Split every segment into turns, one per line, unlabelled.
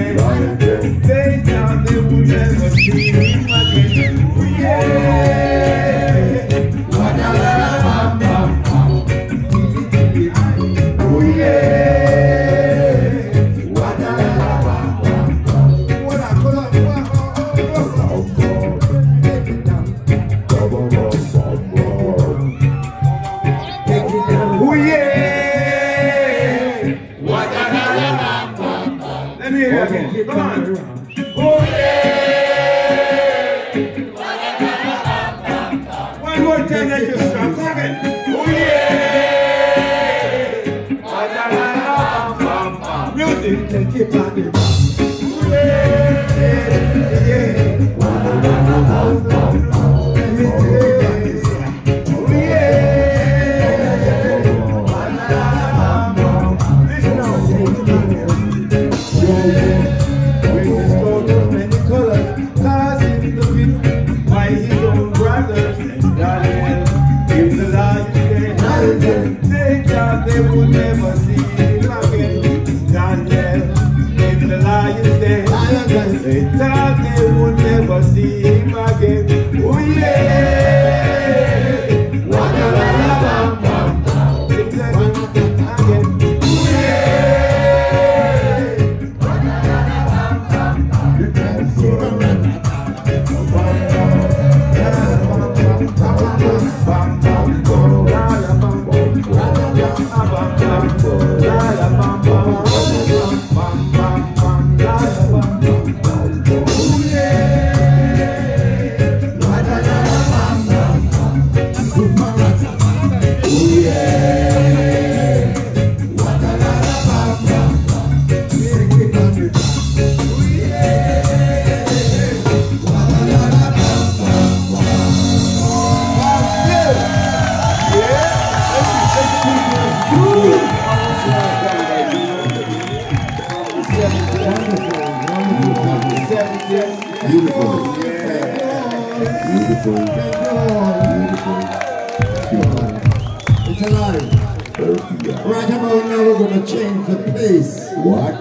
again. They thought they would never see him again. Oh yeah. Wa-da-la-la-bam-bam-bam. Oh yeah. Wa-da-la-la-bam-bam-bam. What I call up? Oh yeah. Wa-da-la-la-bam-bam-bam. Let me hear it again. Come on. Oh yeah. Wa-da-la-la-bam-bam-bam. One more time, let you stop. Come again. Oh yeah. Wa-da-la-la-bam-bam-bam. Music. Take it back. Oh yeah. Yeah. Wa-da-la-la-bam-bam-bam. Let me hear it. Oh yeah. Wa-da-la-la-bam-bam-bam. Listen now. With his coat of many colors, causing the pit by his own brothers and Daniel. In the last day, they thought they would never see him again. Daniel, in the lion's den, they thought they would never see him again. Oh yeah, wa-da-la-la-bam-bam-bam. Sing that again. Oh yeah,
Beautiful. Beautiful. Beautiful.
It's alive. Right about now we're going to change the pace.
What?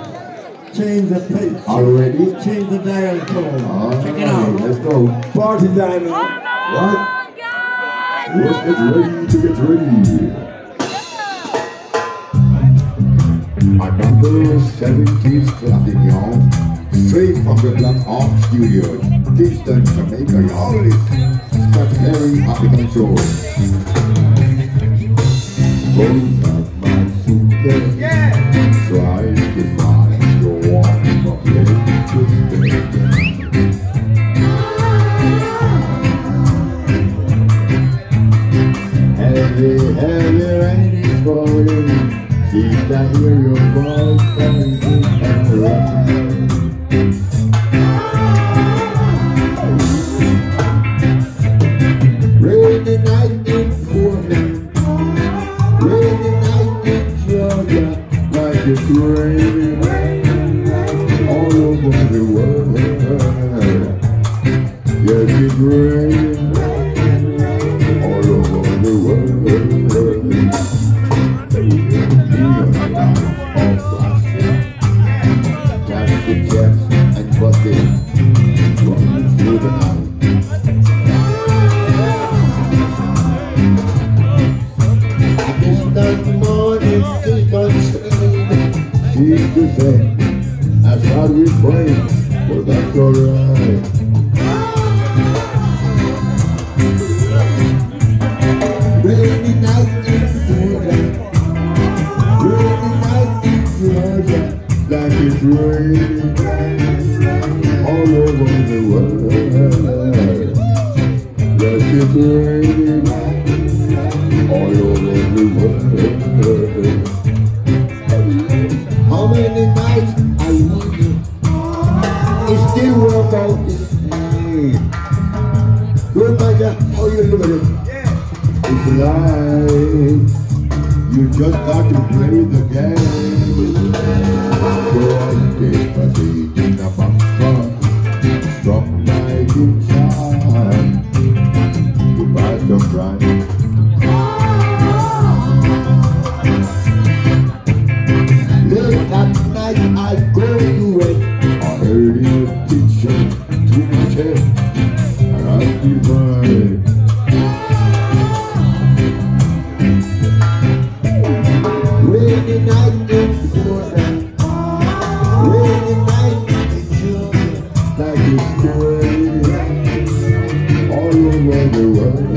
Change the pace.
Already?
Change the dial tone. Check it out.
Let's go.
party time.
What? Let's get ready to get ready. Another 70s classic, y'all. Straight from the Black Hawk Studios, Kingston, Jamaica, y'all. Scott Perry, African Show. Both of my suitcase.
Yeah.
Try to find your one place to stay. Heavy, heavy rain is falling. Seems I hear your voice coming in and running. Rainy night in Portland, rainy night in Georgia, like it's raining all over the world. Yes, it's raining all over the world. Plastic jets and buses running through the night. That morning is unseen. Seems to say, that's how we pray, but that's alright. Rainy night in Portland, rainy night in Georgia, like it's raining all over the world. Like it's raining all over the world. How many nights I need you? It still work out this day. Good matter how you look at it. It's life. You just got to play the game. So I take a seat in a boxcar, strong like inside. To buy some crime. Late at night I go to it. shake to my chest, and I feel fine. Rainy night in Florida, rainy night in Georgia, like it's crazy all over the world.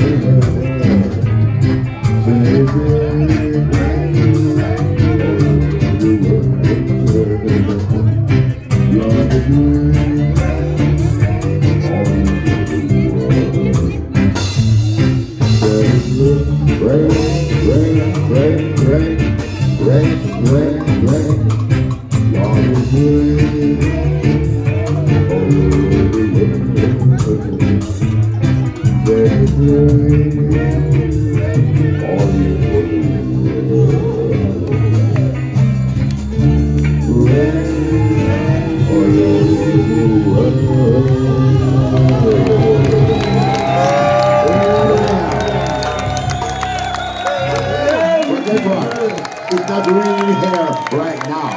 It's not raining here right now.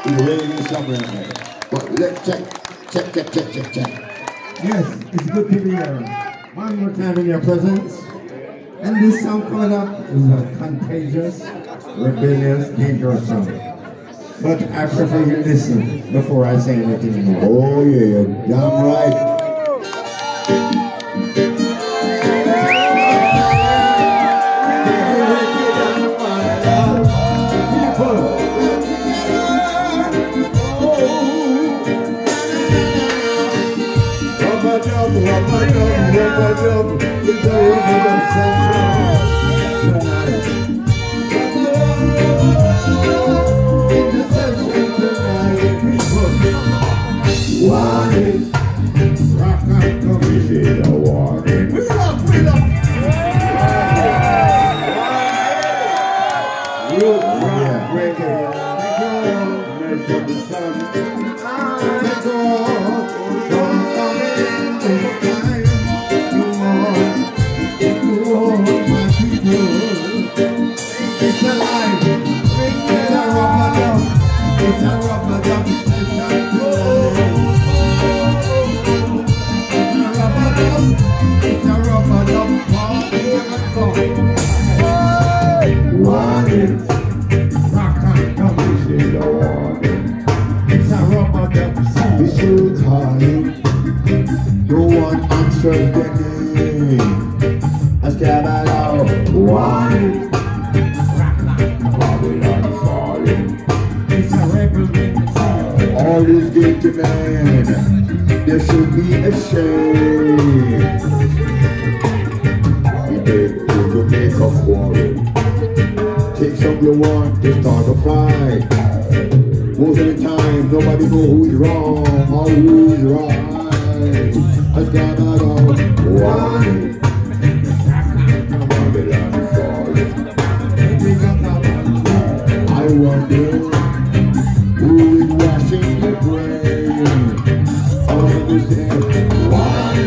It's raining somewhere there. But let's check.
Yes, it's good to be here. One more time in your presence. And this song coming up is a contagious, rebellious, dangerous song. But I prefer you listen before I say anything more.
Oh yeah, damn right. No one answers the name. Let's get it out. One. Babylon falling.
It's a rebel ring.
All these guilty men, they should be ashamed. We take to make a quarrel. Take someone to start a fight. Most of the time, nobody knows who is wrong or who is right. Let's get out of one. Babylon falling. I wonder who is washing the brain. All of this is one.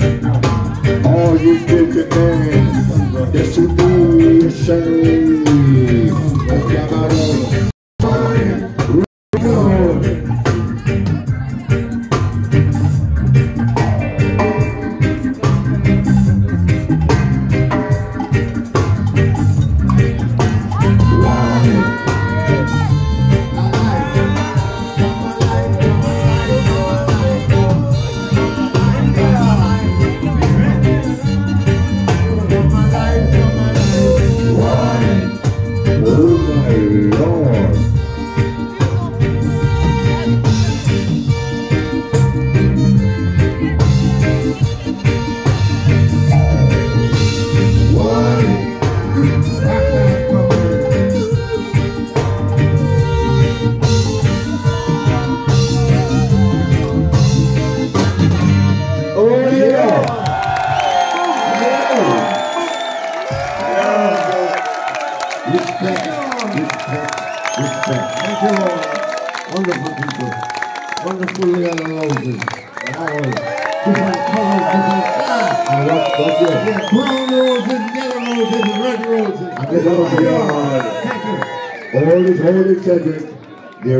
Rock Respect, respect, respect. Thank you all. Wonderful people. Wonderful yellow roses. All different colors, different class.
What's yours?
Yeah, brown roses, yellow roses, red roses.
Thank you.
Thank you.
Hold it, Cedric.